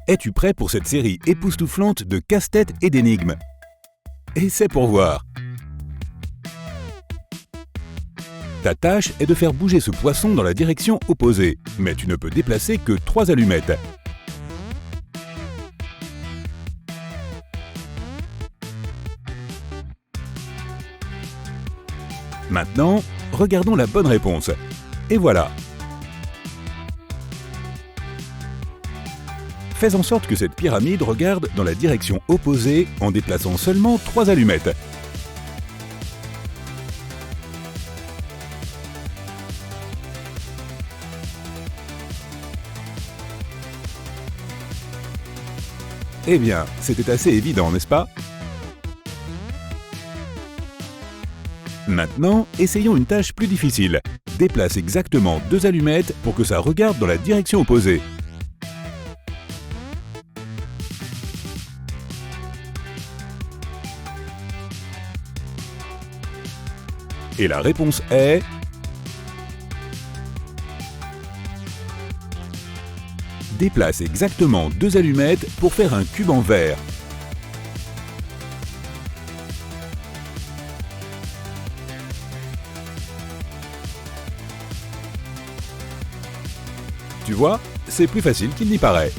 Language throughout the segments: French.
Es-tu prêt pour cette série époustouflante de casse-tête et d'énigmes? Et c'est pour voir. Ta tâche est de faire bouger ce poisson dans la direction opposée, mais tu ne peux déplacer que 3 allumettes. Maintenant, regardons la bonne réponse. Et voilà. Fais en sorte que cette pyramide regarde dans la direction opposée en déplaçant seulement 3 allumettes. Eh bien, c'était assez évident, n'est-ce pas? Maintenant, essayons une tâche plus difficile. Déplace exactement 2 allumettes pour que ça regarde dans la direction opposée. Et la réponse est... Déplace exactement 2 allumettes pour faire un cube en verre. Tu vois, c'est plus facile qu'il n'y paraît.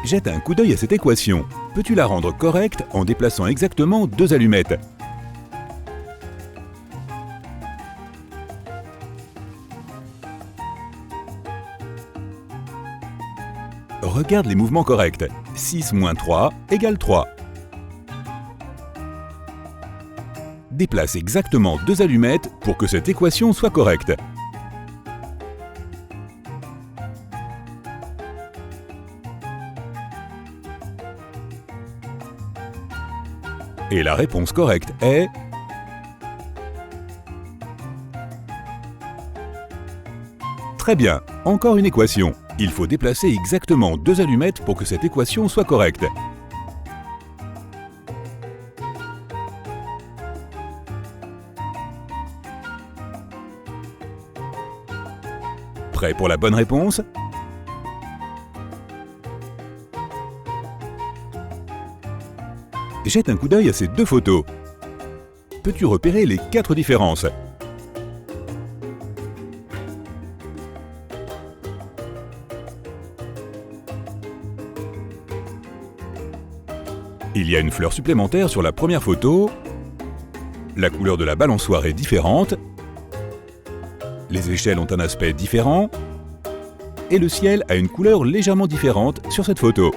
Jette un coup d'œil à cette équation. Peux-tu la rendre correcte en déplaçant exactement 2 allumettes? Regarde les mouvements corrects. 6 moins 3 égale 3. Déplace exactement 2 allumettes pour que cette équation soit correcte. Et la réponse correcte est... Très bien, encore une équation. Il faut déplacer exactement 2 allumettes pour que cette équation soit correcte. Prêt pour la bonne réponse? Jette un coup d'œil à ces 2 photos. Peux-tu repérer les 4 différences? Il y a une fleur supplémentaire sur la première photo. La couleur de la balançoire est différente. Les échelles ont un aspect différent. Et le ciel a une couleur légèrement différente sur cette photo.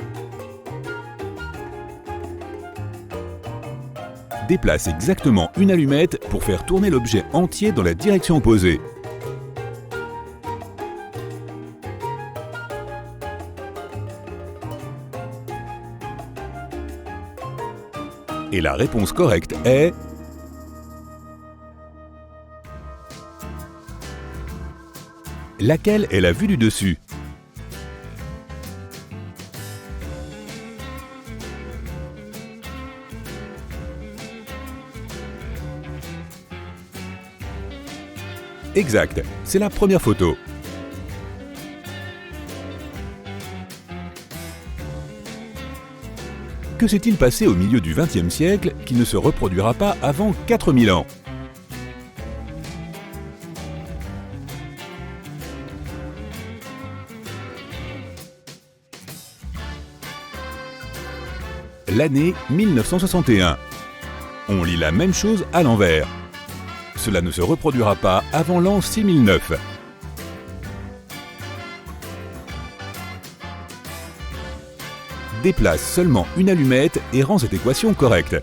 Déplace exactement une allumette pour faire tourner l'objet entier dans la direction opposée. Et la réponse correcte est... Laquelle est la vue du dessus? Exact, c'est la première photo. Que s'est-il passé au milieu du XXe siècle qui ne se reproduira pas avant 4000 ans? L'année 1961. On lit la même chose à l'envers. Cela ne se reproduira pas avant l'an 6009. Déplace seulement une allumette et rends cette équation correcte.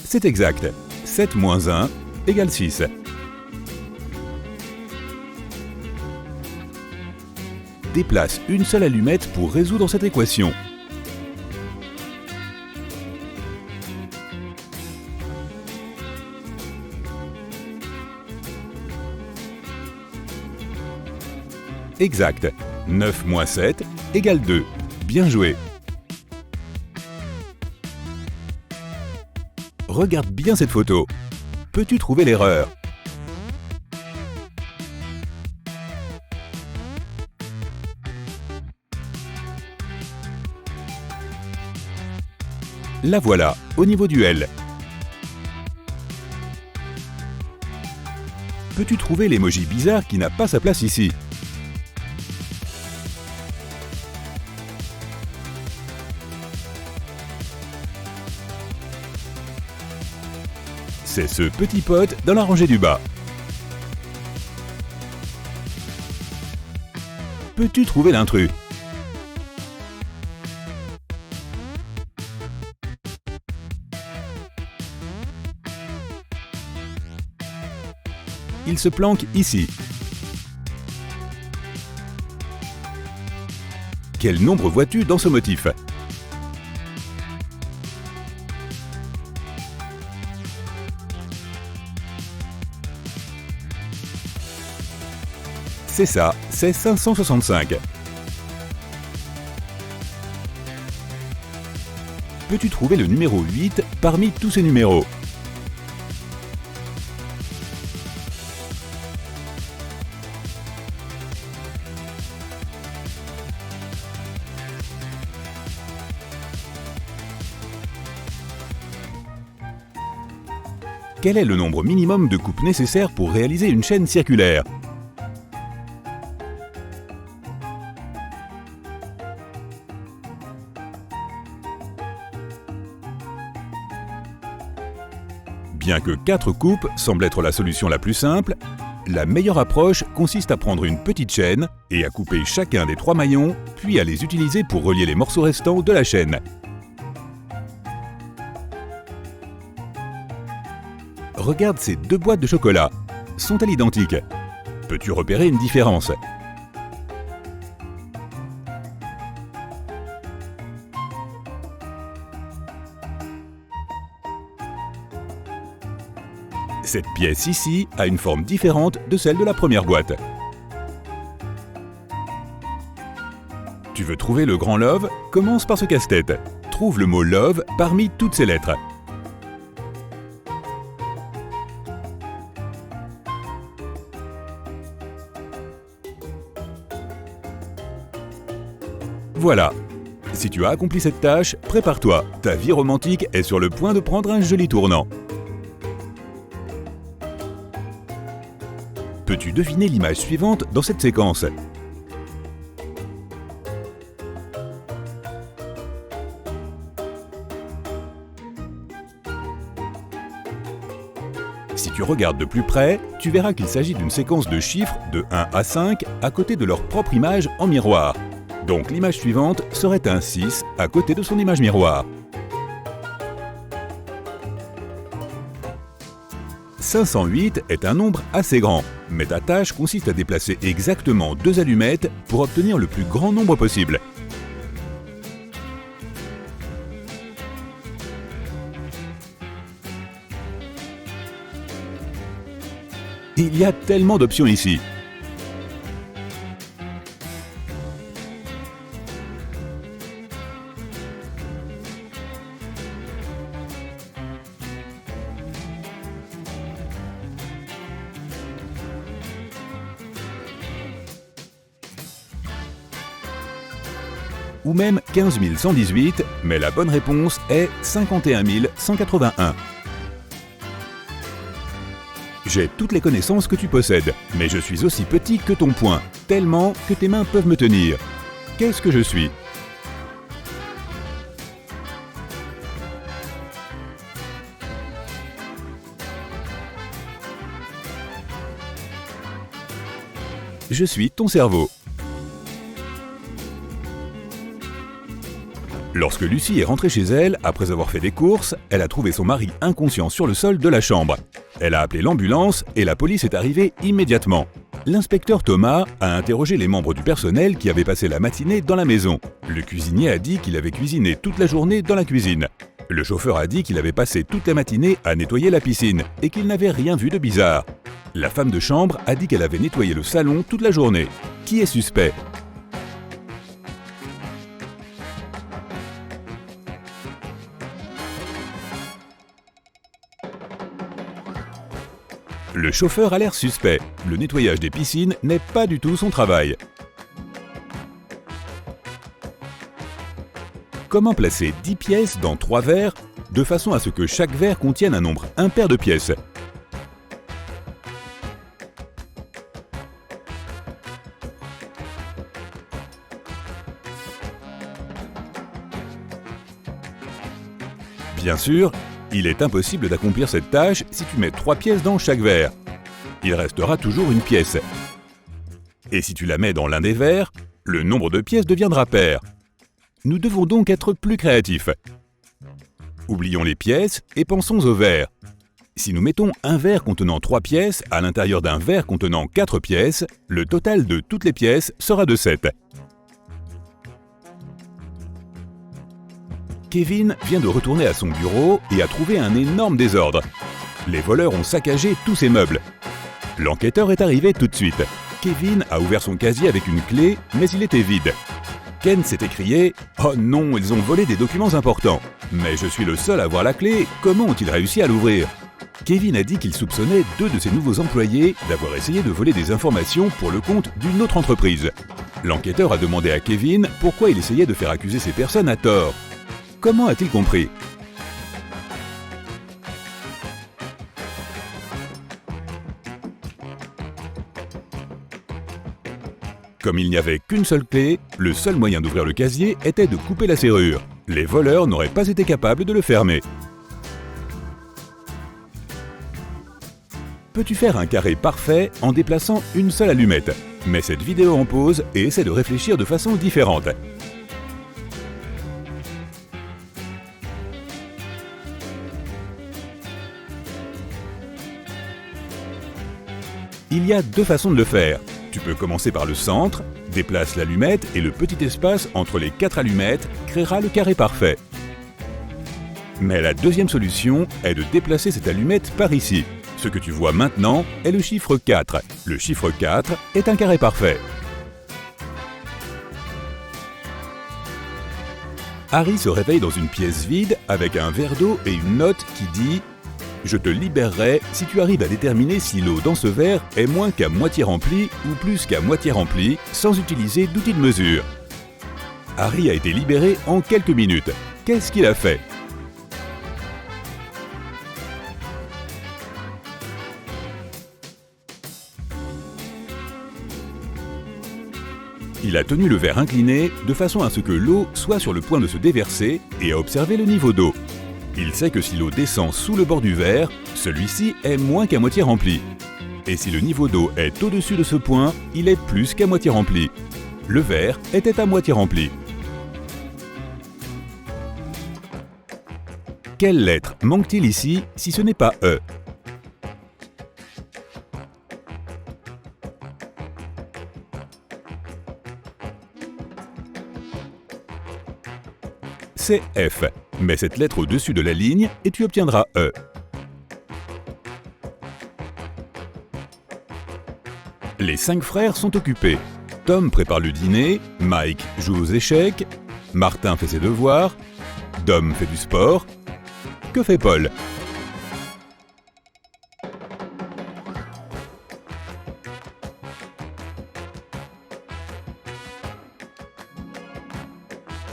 C'est exact. 7 moins 1 égale 6. Déplace une seule allumette pour résoudre cette équation. Exact. 9 moins 7 égale 2. Bien joué. Regarde bien cette photo. Peux-tu trouver l'erreur? La voilà, au niveau du L. Peux-tu trouver l'emoji bizarre qui n'a pas sa place ici? C'est ce petit pote dans la rangée du bas. Peux-tu trouver l'intrus? Il se planque ici. Quel nombre vois-tu dans ce motif? C'est ça, c'est 565. Peux-tu trouver le numéro 8 parmi tous ces numéros? Quel est le nombre minimum de coupes nécessaires pour réaliser une chaîne circulaire? Bien que 4 coupes semble être la solution la plus simple, la meilleure approche consiste à prendre une petite chaîne et à couper chacun des 3 maillons, puis à les utiliser pour relier les morceaux restants de la chaîne. Regarde ces 2 boîtes de chocolat. Sont-elles identiques? Peux-tu repérer une différence? Cette pièce ici a une forme différente de celle de la première boîte. Tu veux trouver le grand love? Commence par ce casse-tête. Trouve le mot love parmi toutes ces lettres. Voilà. Si tu as accompli cette tâche, prépare-toi. Ta vie romantique est sur le point de prendre un joli tournant. Peux-tu deviner l'image suivante dans cette séquence? Si tu regardes de plus près, tu verras qu'il s'agit d'une séquence de chiffres de 1 à 5 à côté de leur propre image en miroir. Donc l'image suivante serait un 6 à côté de son image miroir. 508 est un nombre assez grand, mais ta tâche consiste à déplacer exactement 2 allumettes pour obtenir le plus grand nombre possible. Il y a tellement d'options ici. Ou même 15 118, mais la bonne réponse est 51 181. J'ai toutes les connaissances que tu possèdes, mais je suis aussi petit que ton poing, tellement que tes mains peuvent me tenir. Qu'est-ce que je suis? Je suis ton cerveau. Lorsque Lucie est rentrée chez elle, après avoir fait des courses, elle a trouvé son mari inconscient sur le sol de la chambre. Elle a appelé l'ambulance et la police est arrivée immédiatement. L'inspecteur Thomas a interrogé les membres du personnel qui avaient passé la matinée dans la maison. Le cuisinier a dit qu'il avait cuisiné toute la journée dans la cuisine. Le chauffeur a dit qu'il avait passé toute la matinée à nettoyer la piscine et qu'il n'avait rien vu de bizarre. La femme de chambre a dit qu'elle avait nettoyé le salon toute la journée. Qui est suspect? Le chauffeur a l'air suspect. Le nettoyage des piscines n'est pas du tout son travail. Comment placer 10 pièces dans 3 verres de façon à ce que chaque verre contienne un nombre impair de pièces? Bien sûr, il est impossible d'accomplir cette tâche si tu mets 3 pièces dans chaque verre. Il restera toujours une pièce. Et si tu la mets dans l'un des verres, le nombre de pièces deviendra pair. Nous devons donc être plus créatifs. Oublions les pièces et pensons aux verres. Si nous mettons un verre contenant 3 pièces à l'intérieur d'un verre contenant 4 pièces, le total de toutes les pièces sera de 7. Kevin vient de retourner à son bureau et a trouvé un énorme désordre. Les voleurs ont saccagé tous ses meubles. L'enquêteur est arrivé tout de suite. Kevin a ouvert son casier avec une clé, mais il était vide. Ken s'est écrié « Oh non, ils ont volé des documents importants. Mais je suis le seul à avoir la clé, comment ont-ils réussi à l'ouvrir ?» Kevin a dit qu'il soupçonnait 2 de ses nouveaux employés d'avoir essayé de voler des informations pour le compte d'une autre entreprise. L'enquêteur a demandé à Kevin pourquoi il essayait de faire accuser ces personnes à tort. Comment a-t-il compris? Comme il n'y avait qu'une seule clé, le seul moyen d'ouvrir le casier était de couper la serrure. Les voleurs n'auraient pas été capables de le fermer. Peux-tu faire un carré parfait en déplaçant une seule allumette? Mets cette vidéo en pause et essaie de réfléchir de façon différente. Il y a 2 façons de le faire. Tu peux commencer par le centre, déplace l'allumette et le petit espace entre les 4 allumettes créera le carré parfait. Mais la deuxième solution est de déplacer cette allumette par ici. Ce que tu vois maintenant est le chiffre 4. Le chiffre 4 est un carré parfait. Harry se réveille dans une pièce vide avec un verre d'eau et une note qui dit « Je te libérerai si tu arrives à déterminer si l'eau dans ce verre est moins qu'à moitié remplie ou plus qu'à moitié remplie sans utiliser d'outil de mesure. » Harry a été libéré en quelques minutes. Qu'est-ce qu'il a fait? Il a tenu le verre incliné de façon à ce que l'eau soit sur le point de se déverser et a observé le niveau d'eau. Il sait que si l'eau descend sous le bord du verre, celui-ci est moins qu'à moitié rempli. Et si le niveau d'eau est au-dessus de ce point, il est plus qu'à moitié rempli. Le verre était à moitié rempli. Quelle lettre manque-t-il ici si ce n'est pas E? C'est F. Mets cette lettre au-dessus de la ligne et tu obtiendras E. Les 5 frères sont occupés. Tom prépare le dîner, Mike joue aux échecs, Martin fait ses devoirs, Dom fait du sport. Que fait Paul?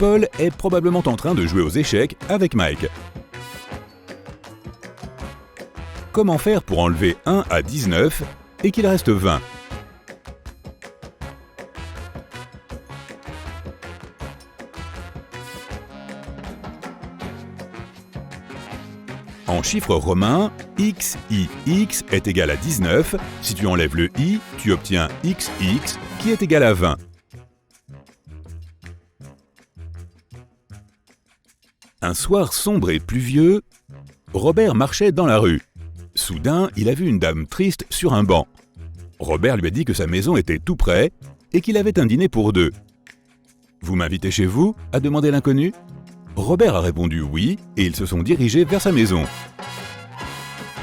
Paul est probablement en train de jouer aux échecs avec Mike. Comment faire pour enlever 1 à 19 et qu'il reste 20? En chiffre romain, x, i, x est égal à 19. Si tu enlèves le i, tu obtiens xx qui est égal à 20. Un soir sombre et pluvieux, Robert marchait dans la rue. Soudain, il a vu une dame triste sur un banc. Robert lui a dit que sa maison était tout près et qu'il avait un dîner pour 2. « Vous m'invitez chez vous ?» a demandé l'inconnu. Robert a répondu oui et ils se sont dirigés vers sa maison.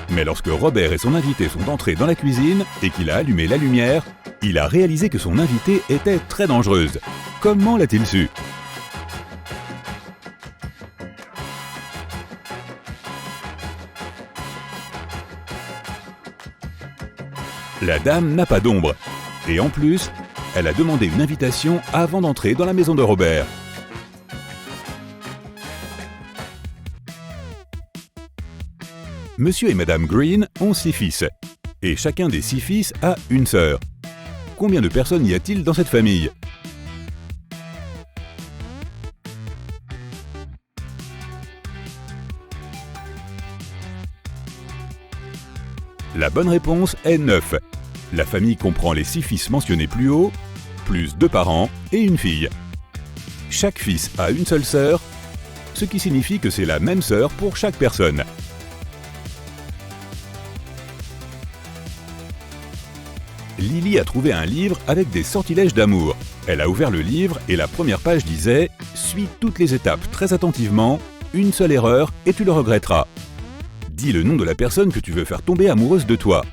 Mais lorsque Robert et son invité sont entrés dans la cuisine et qu'il a allumé la lumière, il a réalisé que son invitée était très dangereuse. Comment l'a-t-il su? La dame n'a pas d'ombre. Et en plus, elle a demandé une invitation avant d'entrer dans la maison de Robert. Monsieur et Madame Green ont 6 fils. Et chacun des 6 fils a une sœur. Combien de personnes y a-t-il dans cette famille? La bonne réponse est 9. La famille comprend les 6 fils mentionnés plus haut, plus 2 parents et une fille. Chaque fils a une seule sœur, ce qui signifie que c'est la même sœur pour chaque personne. Lily a trouvé un livre avec des sortilèges d'amour. Elle a ouvert le livre et la première page disait « Suis toutes les étapes très attentivement, une seule erreur et tu le regretteras ». Dis le nom de la personne que tu veux faire tomber amoureuse de toi.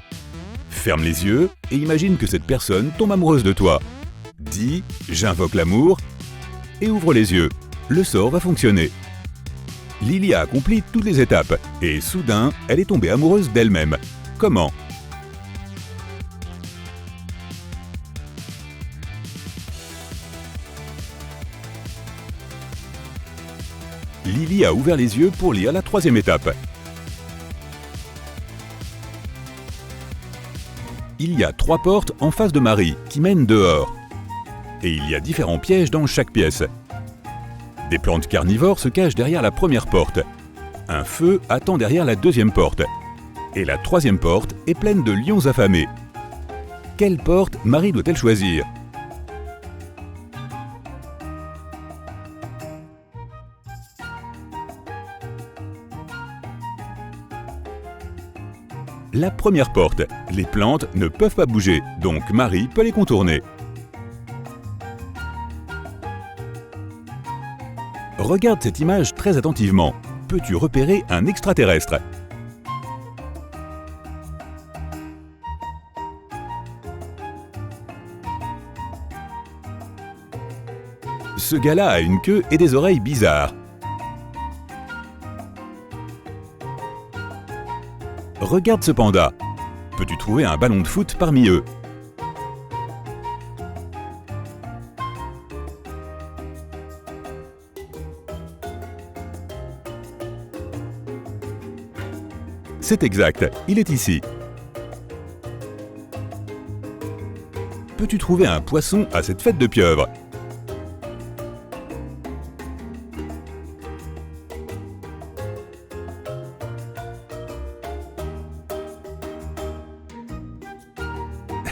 Ferme les yeux et imagine que cette personne tombe amoureuse de toi. Dis « J'invoque l'amour » et ouvre les yeux. Le sort va fonctionner. Lily a accompli toutes les étapes et soudain, elle est tombée amoureuse d'elle-même. Comment? Lily a ouvert les yeux pour lire la 3e étape. Il y a 3 portes en face de Marie qui mènent dehors. Et il y a différents pièges dans chaque pièce. Des plantes carnivores se cachent derrière la première porte. Un feu attend derrière la 2e porte. Et la 3e porte est pleine de lions affamés. Quelle porte Marie doit-elle choisir? La première porte. Les plantes ne peuvent pas bouger, donc Marie peut les contourner. Regarde cette image très attentivement. Peux-tu repérer un extraterrestre? Ce gars-là a une queue et des oreilles bizarres. Regarde ce panda. Peux-tu trouver un ballon de foot parmi eux? C'est exact, il est ici. Peux-tu trouver un poisson à cette fête de pieuvre?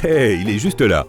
Hey, il est juste là.